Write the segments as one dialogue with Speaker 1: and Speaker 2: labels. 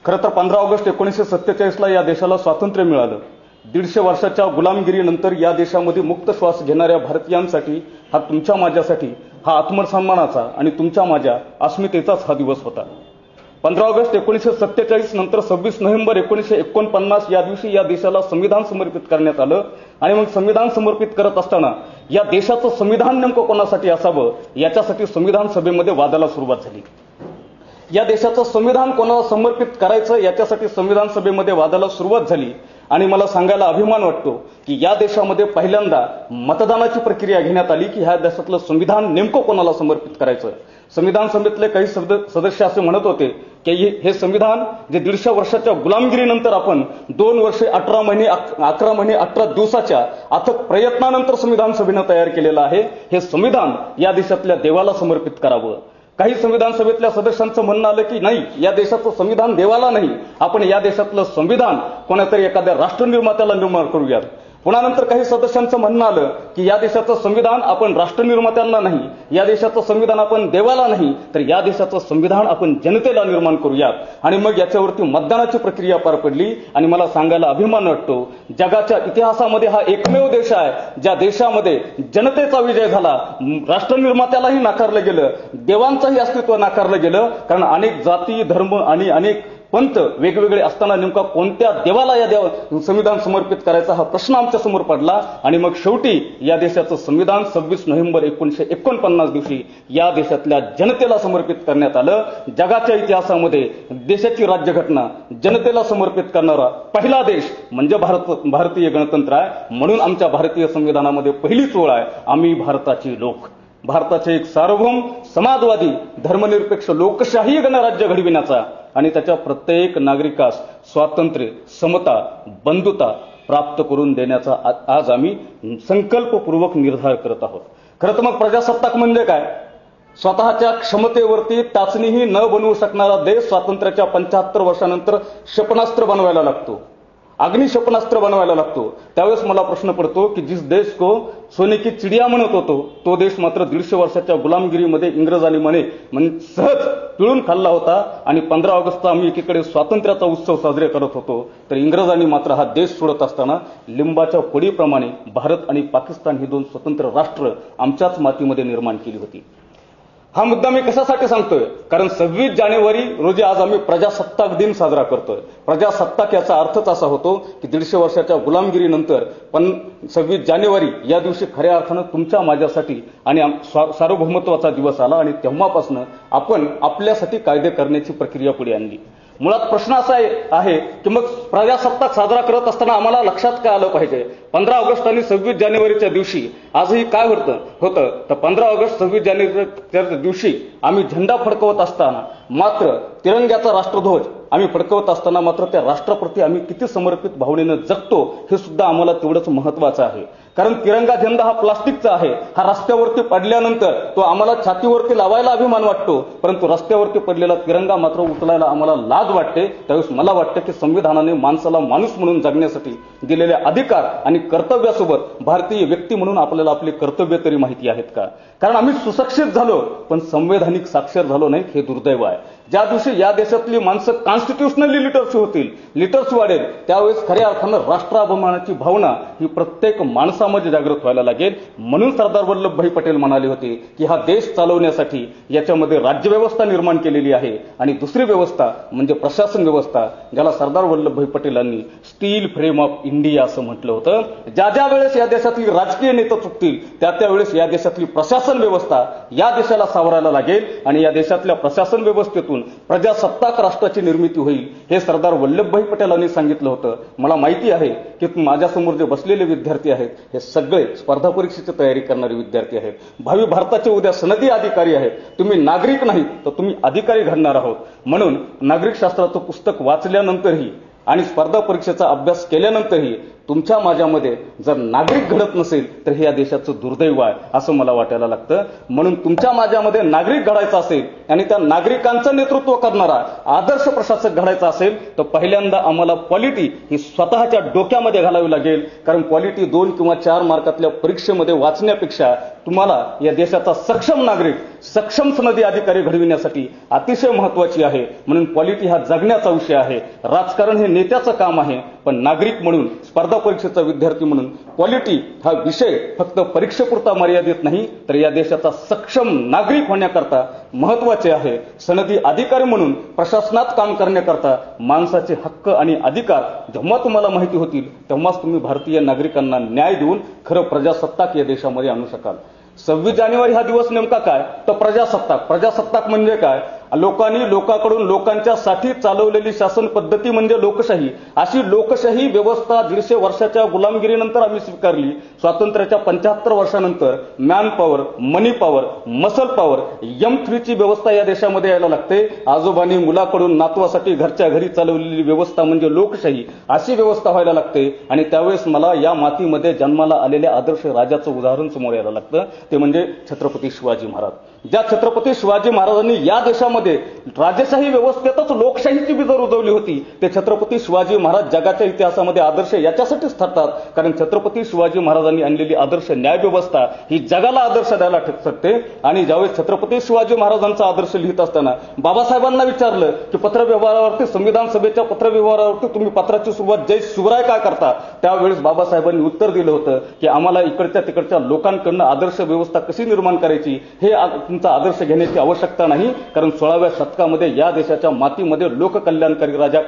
Speaker 1: खरं तर 15 ऑगस्ट 1947ला या देशाला स्वातंत्र्य मिळालं. 150 वर्षाच्या गुलामगिरीनंतर या देशामध्ये मुक्त श्वास घेणाऱ्या भारतीयांसाठी हा तुमच्या माझ्यासाठी हा आत्मसन्मानाचा आणि तुमच्या माझ्या अस्मितेचाच हा दिवस होता. 15 ऑगस्ट 1947 नंतर 26 नोव्हेंबर 1949 या दिवशी या देशाला संविधान समर्पित करण्यात आलं. आणि मग संविधान समर्पित करत असताना या देशाचं संविधान नेमकं कोणासाठी असावं याच्यासाठी संविधान सभेमध्ये वादाला सुरुवात झाली. या देशाचं संविधान कोणाला समर्पित करायचं याच्यासाठी संविधान सभेमध्ये वादाला सुरुवात झाली. आणि मला सांगायला अभिमान वाटतो की या देशामध्ये पहिल्यांदा मतदानाची प्रक्रिया घेण्यात आली की ह्या देशातलं संविधान नेमकं कोणाला समर्पित करायचं. संविधान सभेतले काही सदस्य असे म्हणत होते की हे संविधान जे 150 वर्षाच्या गुलामगिरीनंतर आपण 2 वर्षे 18 महिने 11 महिने 18 दिवसाच्या अथक प्रयत्नानंतर संविधान सभेनं तयार केलेलं आहे. हे संविधान या देशातल्या देवाला समर्पित करावं. काही संविधान सभेतल्या सदस्यांचं म्हणणं आलं की नाही, या देशाचं संविधान देवाला नाही, आपण या देशातलं संविधान कोणातरी एखाद्या राष्ट्रनिर्मात्याला निर्माण करूयात. पुन्हा नंतर काही सदस्यांचं म्हणणं आलं की या देशाचं संविधान आपण राष्ट्रनिर्मात्यांना नाही, या देशाचं संविधान आपण देवाला नाही, तर या देशाचं संविधान आपण जनतेला निर्माण करूयात. आणि मग याच्यावरती मतदानाची प्रक्रिया पार पडली. आणि मला सांगायला अभिमान वाटतो, जगाच्या इतिहासामध्ये हा एकमेव देश आहे ज्या देशामध्ये जनतेचा विजय झाला. राष्ट्रनिर्मात्यालाही नाकारलं गेलं, देवांचंही अस्तित्व नाकारलं गेलं. कारण अनेक जाती धर्म आणि अनेक पंथ वेगवेगळे असताना नेमका कोणत्या देवाला या संविधान समर्पित करायचा हा प्रश्न आमच्या समोर पडला. आणि मग शेवटी या देशाचं संविधान 26 नोव्हेंबर 1949 दिवशी या देशातल्या जनतेला समर्पित करण्यात आलं. जगाच्या इतिहासामध्ये देशाची राज्यघटना जनतेला समर्पित करणारा पहिला देश म्हणजे भारतीय गणतंत्र आहे. म्हणून आमच्या भारतीय संविधानामध्ये पहिलीच ओळ आहे, आम्ही भारताची लोक. भारताचे एक सार्वभौम समाजवादी धर्मनिरपेक्ष लोकशाही गणराज्य घडविण्याचा आणि त्याच्या प्रत्येक नागरिकास स्वातंत्र्य समता बंधुता प्राप्त करून देण्याचा आज आम्ही संकल्पपूर्वक निर्धार करत आहोत. खरं तर मग प्रजासत्ताक म्हणजे काय? स्वतःच्या क्षमतेवरती टाचणीही न बनवू शकणारा देश स्वातंत्र्याच्या 75 वर्षानंतर क्षेपणास्त्र बनवायला लागतो, अग्निक्षेपणास्त्र बनवायला लागतो. त्यावेळेस मला प्रश्न पडतो की जिस देश को सोने की चिडिया म्हणत होतो तो देश मात्र 150 वर्षाच्या गुलामगिरीमध्ये इंग्रजांनी म्हणजे सहज पिळून खाल्ला होता. आणि 15 ऑगस्टचा आम्ही एकीकडे स्वातंत्र्याचा उत्सव साजरे करत होतो, तर इंग्रजांनी मात्र हा देश सोडत असताना लिंबाच्या फोडीप्रमाणे भारत आणि पाकिस्तान ही 2 स्वतंत्र राष्ट्र आमच्याच मातीमध्ये निर्माण केली होती. हा मुद्दा मी कशासाठी सांगतोय? कारण 26 जानेवारी रोजी आज आम्ही प्रजासत्ताक दिन साजरा करतोय. प्रजासत्ताक याचा अर्थच असा होतो की 150 वर्षाच्या गुलामगिरीनंतर 26 जानेवारी या दिवशी खऱ्या अर्थानं तुमच्या माझ्यासाठी आणि सार्वभौमत्वाचा दिवस आला. आणि तेव्हापासून आपण आपल्यासाठी कायदे करण्याची प्रक्रिया पुढे आणली. मुळात प्रश्न असा आहे की मग प्रजासत्ताक साजरा करत असताना आम्हाला लक्षात काय आलं पाहिजे? 15 ऑगस्ट आणि 26 जानेवारीच्या दिवशी आजही काय होतं तर 15 ऑगस्ट 26 जानेवारीच्या दिवशी आम्ही झेंडा फडकवत असताना मात्र तिरंग्याचा राष्ट्रध्वज आम्ही फडकवत असताना मात्र त्या राष्ट्राप्रती आम्ही किती समर्पित भावनेनं जगतो हे सुद्धा आम्हाला तेवढंच महत्वाचं आहे. कारण तिरंगा झेंडा हा प्लास्टिकचा आहे, हा रस्त्यावरती पडल्यानंतर तो आम्हाला छातीवरती लावायला अभिमान वाटतो, परंतु रस्त्यावरती पडलेला तिरंगा मात्र उचलायला आम्हाला लाज वाटते. त्यावेळेस मला वाटतं की संविधानाने माणसाला माणूस म्हणून जगण्यासाठी दिलेल्या अधिकार आणि कर्तव्यासोबत भारतीय व्यक्ती म्हणून आपल्याला आपले कर्तव्य तरी माहिती आहेत का? कारण आम्ही सुशिक्षित झालो पण संवैधानिक साक्षर झालो नाही, हे दुर्दैव आहे. ज्या दिवशी या देशातली माणसं कॉन्स्टिट्युशनली लिटरसी होतील, लिटरसी वाढेल, त्यावेळेस खऱ्या अर्थानं राष्ट्राभिमानाची भावना ही प्रत्येक माणसामध्ये जागृत व्हायला लागेल. म्हणून सरदार वल्लभभाई पटेल म्हणाले होते की हा देश चालवण्यासाठी याच्यामध्ये राज्यव्यवस्था निर्माण केलेली आहे आणि दुसरी व्यवस्था म्हणजे प्रशासन व्यवस्था, ज्याला सरदार वल्लभभाई पटेलांनी स्टील फ्रेम ऑफ इंडिया असं म्हटलं होतं. ज्या ज्या वेळेस या देशातली राजकीय नेते चुकतील त्या वेळेस या देशातली प्रशासन व्यवस्था या देशाला सावरायला लागेल आणि या देशातल्या प्रशासन व्यवस्थेतून प्रजासत्ताक राष्ट्राची निर्मिती होईल, हे सरदार वल्लभभाई पटेलांनी सांगितलं होतं. मला माहिती आहे की माझ्यासमोर जे बसलेले विद्यार्थी आहेत हे सगळे स्पर्धा परीक्षेची तयारी करणारे विद्यार्थी आहेत, भावी भारताचे उद्या सनदी अधिकारी आहेत. तुम्ही नागरिक नाही तर तुम्ही अधिकारी घडणार आहोत. म्हणून नागरिक शास्त्राचं पुस्तक वाचल्यानंतरही आणि स्पर्धा परीक्षेचा अभ्यास केल्यानंतरही तुमच्या माझ्यामध्ये जर नागरिक घडत नसेल तर हे या देशाचं दुर्दैव आहे असं मला वाटायला लागतं. म्हणून तुमच्या माझ्यामध्ये नागरिक घडायचा असेल आणि त्या नागरिकांचं नेतृत्व करणारा आदर्श प्रशासक घडायचा असेल तर पहिल्यांदा आम्हाला पॉलिटी ही स्वतःच्या डोक्यामध्ये घालावी लागेल. कारण पॉलिटी 2 किंवा 4 मार्कातल्या परीक्षेमध्ये वाचण्यापेक्षा तुम्हाला या देशाचा सक्षम नागरिक, सक्षम सनदी अधिकारी घडविण्यासाठी अतिशय महत्वाची आहे. म्हणून पॉलिटी हा जगण्याचा विषय आहे. राजकारण हे नेत्याचं काम आहे, पण नागरिक म्हणून, स्पर्धा परीक्षेचा विद्यार्थी म्हणून पॉलिटी हा विषय फक्त परीक्षेपुरता मर्यादित नाही तर या देशाचा सक्षम नागरिक होण्याकरता महत्वाचे आहे. सनदी अधिकारी म्हणून प्रशासनात काम करण्याकरता माणसाचे हक्क आणि अधिकार जेव्हा तुम्हाला माहिती होतील तेव्हाच तुम्ही भारतीय नागरिकांना न्याय देऊन खरं प्रजासत्ताक या देशामध्ये आणू शकाल. 26 जानेवारी हा दिवस नेमका काय तर प्रजासत्ताक. प्रजासत्ताक म्हणजे काय? लोकांनी लोकांकडून लोकांच्यासाठी चालवलेली शासन पद्धती म्हणजे लोकशाही. अशी लोकशाही व्यवस्था 150 वर्षाच्या गुलामगिरीनंतर आम्ही स्वीकारली. स्वातंत्र्याच्या 75 वर्षानंतर मॅन पॉवर, मनी पॉवर, मसल पॉवर, M3 ची व्यवस्था या देशामध्ये यायला लागते. आजोबांनी मुलाकडून नातवासाठी घरच्या घरी चालवलेली व्यवस्था म्हणजे लोकशाही. अशी व्यवस्था व्हायला लागते. आणि त्यावेळेस मला या मातीमध्ये जन्माला आलेल्या आदर्श राजाचं उदाहरण समोर यायला लागतं. ते म्हणजे छत्रपती शिवाजी महाराज. ज्या छत्रपती शिवाजी महाराजांनी या देशामध्ये राजशाही व्यवस्थेतच लोकशाहीची बीजं रुजवली होती ते छत्रपती शिवाजी महाराज जगाच्या इतिहासामध्ये आदर्श याच्यासाठीच ठरतात कारण छत्रपती शिवाजी महाराजांनी आणलेली आदर्श न्याय व्यवस्था ही जगाला आदर्श द्यायला शकते. आणि ज्यावेळेस छत्रपती शिवाजी महाराजांचा आदर्श लिहित असताना बाबासाहेबांना विचारलं की पत्रव्यवहारावरती, संविधान सभेच्या पत्रव्यवहारावरती तुम्ही पत्राची सुरुवात जय शिवराय का करता? त्यावेळेस बाबासाहेबांनी उत्तर दिलं होतं की आम्हाला इकडच्या तिकडच्या लोकांकडनं आदर्श व्यवस्था कशी निर्माण करायची हे तुमचा आदर्श घेण्याची आवश्यकता नाही. कारण 16व्या शतकामध्ये या देशाच्या मातीमध्ये लोककल्याणकारी राजा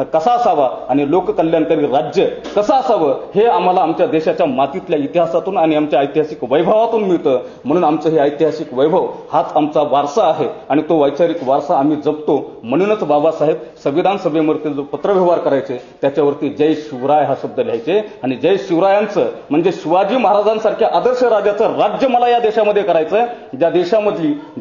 Speaker 1: कसा असावा आणि लोककल्याणकारी राज्य कसं असावं हे आम्हाला आमच्या देशाच्या मातीतल्या इतिहासातून आणि आमच्या ऐतिहासिक वैभवातून मिळतं. म्हणून आमचं हे ऐतिहासिक वैभव हाच आमचा वारसा आहे आणि तो वैचारिक वारसा आम्ही जपतो. म्हणूनच बाबासाहेब संविधान सभेवरती जो पत्रव्यवहार करायचे त्याच्यावरती जय शिवराय हा शब्द लिहायचे. आणि जय शिवरायांचं म्हणजे शिवाजी महाराजांसारख्या आदर्श राजाचं राज्य मला या देशामध्ये करायचं ज्या देशामधली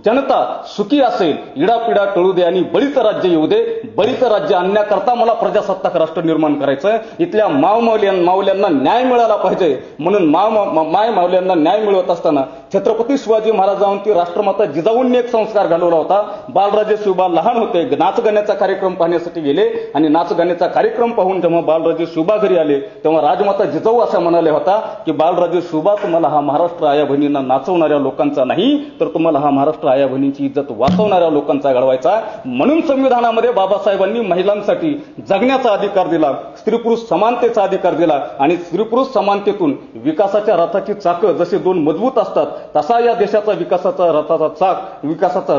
Speaker 1: जनता सुखी असेल, इडापिडा टळू दे आणि बळीचं राज्य येऊ दे. बळीचं राज्य आणण्याकरता मला प्रजासत्ताक राष्ट्र निर्माण करायचं. इथल्या मावल्यांना न्याय मिळाला पाहिजे. म्हणून मावल्यांना न्याय मिळवत असताना छत्रपती शिवाजी महाराजांवरती राष्ट्रमाता जिजाऊंनी एक संस्कार घालवला होता. बालराजे शिवबा लहान होते, नाचगाण्याचा कार्यक्रम पाहण्यासाठी गेले आणि नाचगाण्याचा कार्यक्रम पाहून जेव्हा बालराजे शिवबा घरी आले तेव्हा राजमाता जिजाऊ असं म्हणाले होता की बालराजे शिवबा तुम्हाला हा महाराष्ट्र आया बहिणींना नाचवणाऱ्या लोकांचा नाही तर तुम्हाला हा महाराष्ट्र आया बहिणींची इज्जत वाचवणाऱ्या लोकांचा घडवायचा. म्हणून संविधानामध्ये बाबासाहेबांनी महिलांसाठी जगण्याचा अधिकार दिला, स्त्री पुरुष समानतेचा अधिकार दिला आणि स्त्री पुरुष समानतेतून विकासाच्या रथाची चाकं जसे 2 मजबूत असतात तसा या देशाचा विकासाचा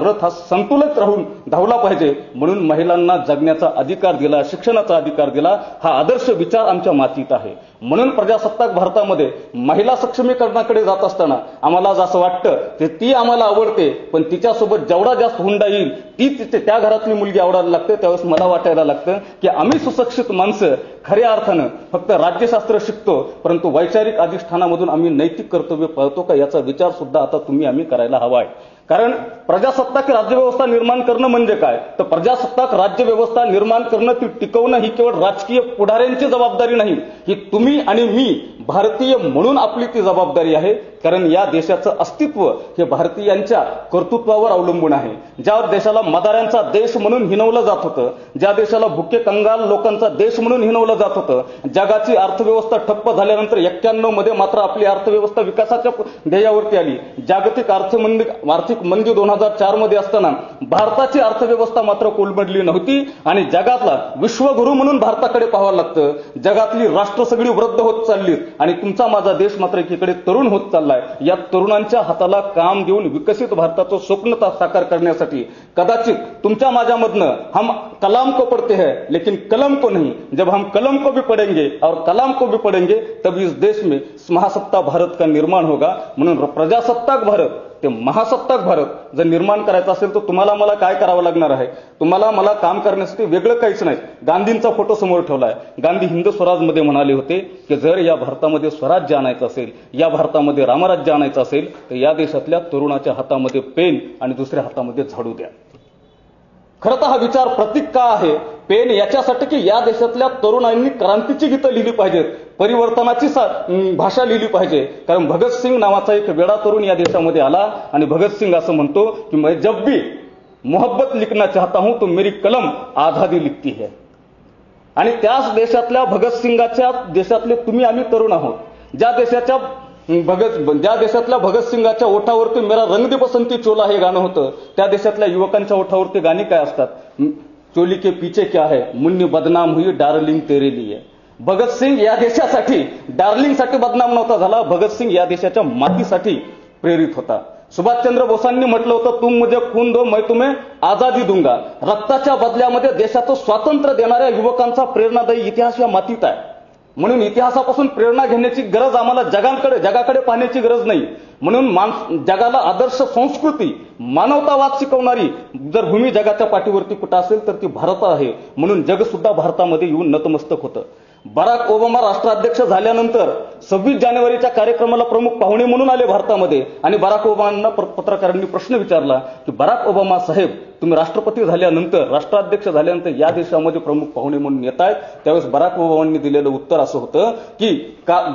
Speaker 1: रथ हा संतुलित राहून धावला पाहिजे. म्हणून महिलांना जगण्याचा अधिकार दिला, शिक्षणाचा अधिकार दिला. हा आदर्श विचार आमच्या मातीत आहे. म्हणून प्रजासत्ताक भारतामध्ये महिला सक्षमीकरणाकडे जात असताना आम्हाला असं वाटतं की ती आम्हाला आवडते पण तिच्यासोबत जेवढा जास्त हुंडा येईल ती त्या घरातली मुलगी आवडायला लागते. त्यावेळेस मला वाटायला लागतं की आम्ही सुशिक्षित माणसं खऱ्या अर्थानं फक्त राज्यशास्त्र शिकतो परंतु वैचारिक अधिष्ठानामधून आम्ही नैतिक कर्तव्य पाळतो का याचा विचार सुद्धा आता आम्ही करायला हवा आहे. कारण प्रजासत्ताक राज्यव्यवस्था निर्माण करणं म्हणजे काय तर प्रजासत्ताक राज्यव्यवस्था निर्माण करणं, ती टिकवणं ही केवळ राजकीय पुढाऱ्यांची जबाबदारी नाही. ही तुम्ही आणि मी भारतीय म्हणून आपली ती जबाबदारी आहे. कारण या देशाचं अस्तित्व हे भारतीयांच्या कर्तृत्वावर अवलंबून आहे. ज्या देशाला मदाऱ्यांचा देश म्हणून हिणवलं जात होतं, ज्या देशाला भुके कंगाल लोकांचा देश म्हणून हिणवलं जात होतं, जगाची अर्थव्यवस्था ठप्प झाल्यानंतर 91 मध्ये मात्र आपली अर्थव्यवस्था विकासाच्या ध्येयावरती आली. जागतिक आर्थिक मंदी 2004 मध्ये असताना भारताची अर्थव्यवस्था मात्र कोलमडली नव्हती आणि जगातला विश्वगुरू म्हणून भारताकडे पाहावं लागतं. जगातली राष्ट्र सगळी वृद्ध होत चालली आणि तुमचा माझा देश मात्र एकीकडे तरुण होत चाललाय. या तरुणांच्या हाताला काम देऊन विकसित भारताचं स्वप्न साकार करण्यासाठी कदाचित तुमच्या माझ्यामधनं हम कलाम को पढ़ते हैं लेकिन कलम को नहीं, जब हम कलम को भी पढ़ेंगे और कलाम को भी पढ़ेंगे तब इस देश में महासत्ता भारत का निर्माण होगा. म्हणून प्रजासत्ताक भारत ते महासत्ताक भारत जर निर्माण करायचं असेल तर तुम्हाला मला काय करावं लागणार आहे? तुम्हाला मला काम करण्यासाठी वेगळं काहीच नाही. गांधींचा फोटो समोर ठेवलाय. गांधी हिंद स्वराजमध्ये म्हणाले होते की जर या भारतामध्ये स्वराज्य आणायचं असेल, या भारतामध्ये रामराज्य आणायचं असेल तर या देशातल्या तरुणाच्या हातामध्ये पेन आणि दुसऱ्या हातामध्ये झाडू द्या. खरं तर हा विचार प्रतीक का आहे? पेन याच्यासाठी की या देशातल्या तरुणांनी क्रांतीची गीतं लिहिली पाहिजेत, परिवर्तनाची भाषा लिहिली पाहिजे. कारण भगतसिंग नावाचा एक वेडा तरुण या देशामध्ये आला आणि भगतसिंग असं म्हणतो की मैं जब भी मोहब्बत लिखना चाहता हूं तो मेरी कलम आझादी लिखती है. आणि त्याच देशातल्या भगतसिंगाच्या देशातले तुम्ही आम्ही तरुण आहोत. ज्या देशातल्या भगतसिंगाच्या ओठावरती मेरा रंग दे बसंती चोला हे गाणं होतं, त्या देशातल्या युवकांच्या ओठावरती गाणी काय असतात? चोली के पीछे क्या है, मुन्नी बदनाम हुई डार्लिंग तेरे लिए. भगतसिंग या देशासाठी डार्लिंगसाठी बदनाम नव्हता झाला, भगतसिंग या देशाच्या मातीसाठी प्रेरित होता. सुभाषचंद्र बोसांनी म्हटलं होतं, तुम मुझे खून दो मैं तुम्हें आजादी दूंगा. रक्ताच्या बदल्यामध्ये देशाचं स्वातंत्र्य देणाऱ्या युवकांचा प्रेरणादायी इतिहास या मातीत आहे. म्हणून इतिहासापासून प्रेरणा घेण्याची गरज आम्हाला जगाकडे पाहण्याची गरज नाही. म्हणून जगाला आदर्श संस्कृती, मानवतावाद शिकवणारी जर भूमी जगाच्या पाठीवरती कुठं असेल तर ती भारत आहे. म्हणून जग सुद्धा भारतामध्ये येऊन नतमस्तक होतं. बराक ओबामा राष्ट्राध्यक्ष झाल्यानंतर 26 जानेवारीच्या कार्यक्रमाला प्रमुख पाहुणे म्हणून आले भारतामध्ये. आणि बराक ओबामांना पत्रकारांनी प्रश्न विचारला की बराक ओबामा साहेब, तुम्ही राष्ट्रपती झाल्यानंतर, राष्ट्राध्यक्ष झाल्यानंतर या देशामध्ये प्रमुख पाहुणे म्हणून येत आहेत. त्यावेळेस बराक ओबामांनी दिलेलं उत्तर असं होतं की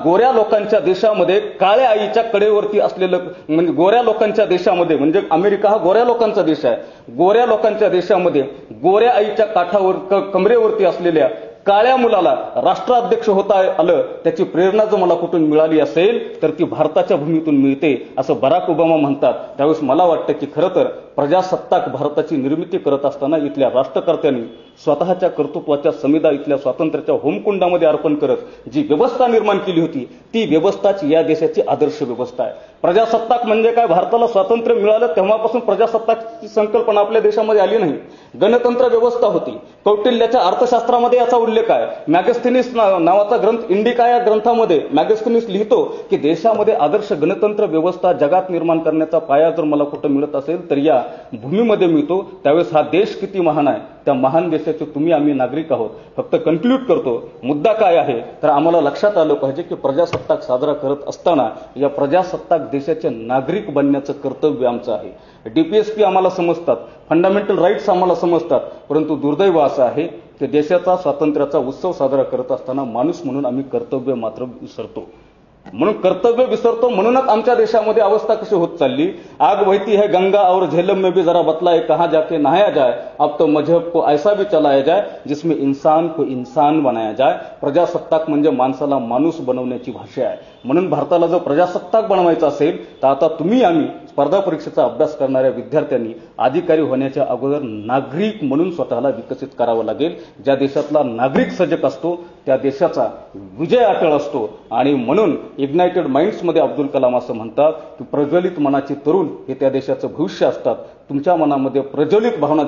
Speaker 1: गोऱ्या लोकांच्या देशामध्ये काळ्या आईच्या कडेवरती असलेलं, म्हणजे गोऱ्या लोकांच्या देशामध्ये, म्हणजे अमेरिका हा गोऱ्या लोकांचा देश आहे, गोऱ्या लोकांच्या देशामध्ये गोऱ्या आईच्या काठावर कमरेवरती असलेल्या काळ्या मुलाला राष्ट्राध्यक्ष होता आलं, त्याची प्रेरणा जर मला कुठून मिळाली असेल तर ती भारताच्या भूमीतून मिळते, असं बराक ओबामा म्हणतात. त्यावेळेस मला वाटतं की खरं तर प्रजासत्ताक भारताची निर्मिती करत असताना इथल्या राष्ट्रकर्त्यांनी स्वतःच्या कर्तृत्वाच्या समिधा इथल्या स्वातंत्र्याच्या होमकुंडामध्ये अर्पण करत जी व्यवस्था निर्माण केली होती, ती व्यवस्थाच या देशाची आदर्श व्यवस्था आहे. प्रजासत्ताक म्हणजे काय? भारताला स्वातंत्र्य मिळालं तेव्हापासून प्रजासत्ताकची संकल्पना आपल्या देशामध्ये आली नाही. गणतंत्र व्यवस्था होती. कौटिल्याच्या अर्थशास्त्रामध्ये याचा उल्लेख आहे. मॅगस्थेनिस नावाचा ग्रंथ, इंडिका या ग्रंथामध्ये मॅगस्थेनिस लिहितो की देशामध्ये आदर्श गणतंत्र व्यवस्था जगात निर्माण करण्याचा पाया जर मला कुठं मिळत असेल तर या भूमीमध्ये मिळतो. त्यावेळेस हा देश किती महान आहे, त्या महान देशाचे तुम्ही आम्ही नागरिक आहोत. फक्त कन्क्लूड करतो, मुद्दा काय आहे तर आम्हाला लक्षात आलं पाहिजे की प्रजासत्ताक साजरा करत असताना या प्रजासत्ताक देशाचे नागरिक बनण्याचं कर्तव्य आमचं आहे. डीपीएसपी आम्हाला समजतात, फंडामेंटल राईट्स आम्हाला समजतात, परंतु दुर्दैव असं आहे की देशाचा स्वातंत्र्याचा उत्सव साजरा करत असताना माणूस म्हणून आम्ही कर्तव्य मात्र विसरतो. म्हणून कर्तव्य विसरतो. म्हणूनच आमच्या देशामध्ये अवस्था कशी होत चालली. आग बहती है गंगा और झेलम में भी जरा बतलाए कहां जाके नहाया जाए, अब तो मजहब को ऐसा भी चलाया जाए जिसमें इंसान को इंसान बनाया जाए. प्रजासत्ताक म्हणजे माणसाला माणूस बनवण्याची भाषा आहे. म्हणून भारताला जर प्रजासत्ताक बनवायचं असेल तर आता तुम्ही आम्ही स्पर्धा परीक्षेचा अभ्यास करणाऱ्या विद्यार्थ्यांनी अधिकारी होण्याच्या अगोदर नागरिक म्हणून स्वतःला विकसित करावं लागेल. ज्या देशातला नागरिक सजग असतो त्या देशाचा विजय अटळ असतो. आणि म्हणून इग्नायटेड माइंड्समध्ये अब्दुल कलाम असं म्हणतात की प्रज्वलित मनाचे तरुण हे त्या देशाचं भविष्य असतात. तुमच्या मनामध्ये प्रज्वलित भावना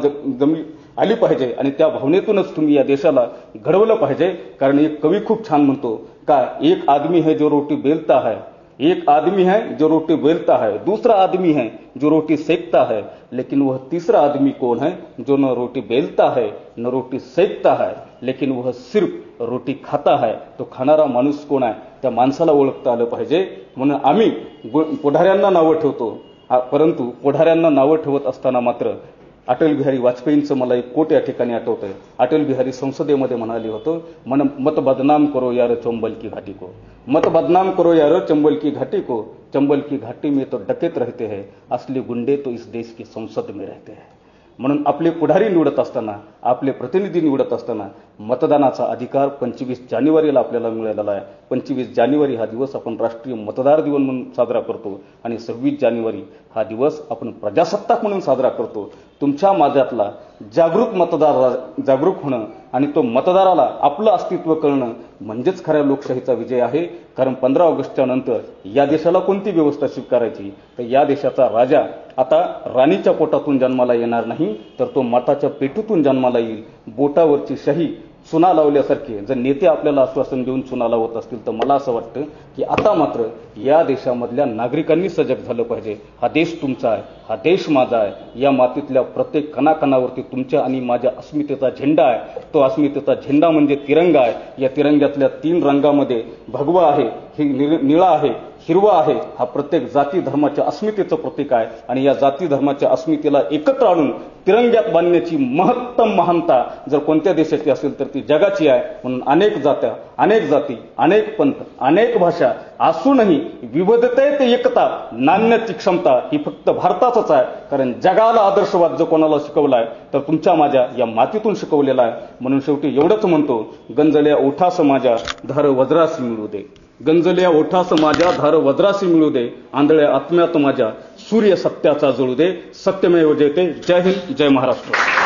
Speaker 1: आली पाहिजे आणि त्या भावनेतूनच तुम्ही या देशाला घडवलं पाहिजे. कारण एक कवी खूप छान म्हणतो का, एक आदमी है जो रोटी बेलता है, एक आदमी है जो रोटी बेलता है, दूसरा आदमी है जो रोटी सेकता है, लेकिन वह तीसरा आदमी कौन है जो न रोटी बेलता है न रोटी सेकता है, लेकिन वह सिर्फ रोटी खाता है. तो खाणारा माणूस कोण आहे त्या माणसाला ओळखता आलं पाहिजे. म्हणून आम्ही पुढाऱ्यांना नावं ठेवतो, परंतु पुढाऱ्यांना नावं ठेवत असताना मात्र अटल बिहारी वाजपेयींचं मला एक कोट या ठिकाणी आठवतंय. अटल बिहारी संसदेमध्ये म्हणाले होतं, मत बदनाम करो यार चंबल की घाटी को, मत बदनाम करो यार चंबल की घाटी को, चंबल की घाटी में तो डकैत रहते हैं, असली गुंडे तो इस देश की संसद में रहते हैं. म्हणून आपले पुढारी निवडत असताना, आपले प्रतिनिधी निवडत असताना मतदानाचा अधिकार 25 जानेवारीला आपल्याला मिळालेला आहे. 25 जानेवारी हा दिवस आपण राष्ट्रीय मतदार दिवस म्हणून साजरा करतो आणि 26 जानेवारी हा दिवस आपण प्रजासत्ताक म्हणून साजरा करतो. तुमच्या माझ्यातला जागरूक मतदार जागरूक होणं आणि तो मतदाराला आपलं अस्तित्व कळणं म्हणजेच खऱ्या लोकशाहीचा विजय आहे. कारण 15 ऑगस्टच्या नंतर या देशाला कोणती व्यवस्था स्वीकारायची तर या देशाचा राजा आता राणीच्या पोटातून जन्माला येणार नाही, तर तो मताच्या पेटीतून जन्माला येईल. बोटावरची शाही चुना लावल्यासारखे जर नेते आपल्याला आश्वासन देऊन चुना लावत असतील तर मला असं वाटतं की आता मात्र या देशामधल्या नागरिकांनी सजग झालं पाहिजे. हा देश तुमचा आहे, हा देश माझा आहे. या मातीतल्या प्रत्येक कणाकणावरती तुमच्या आणि माझ्या अस्मितेचा झेंडा आहे. तो अस्मितेचा झेंडा म्हणजे तिरंगा आहे. या तिरंग्यातल्या 3 रंगामध्ये भगवा आहे, निळा आहे, हिरवा आहे, हा प्रत्येक जाती धर्माच्या अस्मितेचं प्रतीक आहे आणि या जाती धर्माच्या अस्मितेला एकत्र आणून तिरंग्यात बांधण्याची महत्तम महानता जर कोणत्या देशाची असेल तर ती जगाची आहे. म्हणून अनेक जात्या, अनेक जाती, अनेक पंथ, अनेक भाषा असूनही विविधतेत एकता नांदण्याची क्षमता ही फक्त भारताचंच आहे. कारण जगाला आदर्शवाद जर कोणाला शिकवलाय तर तुमच्या माझ्या या मातीतून शिकवलेला आहे. म्हणून शेवटी एवढंच म्हणतो, गंजल्या ओठास माझ्या धार वज्रासी मिळू दे, गंजल्या ओठास माझ्या धार वज्रासी मिळू दे, आंधळ्या आत्म्यात माझ्या सूर्य सत्याचा जळू दे. सत्यमेव जयते. जय हिंद, जय महाराष्ट्र.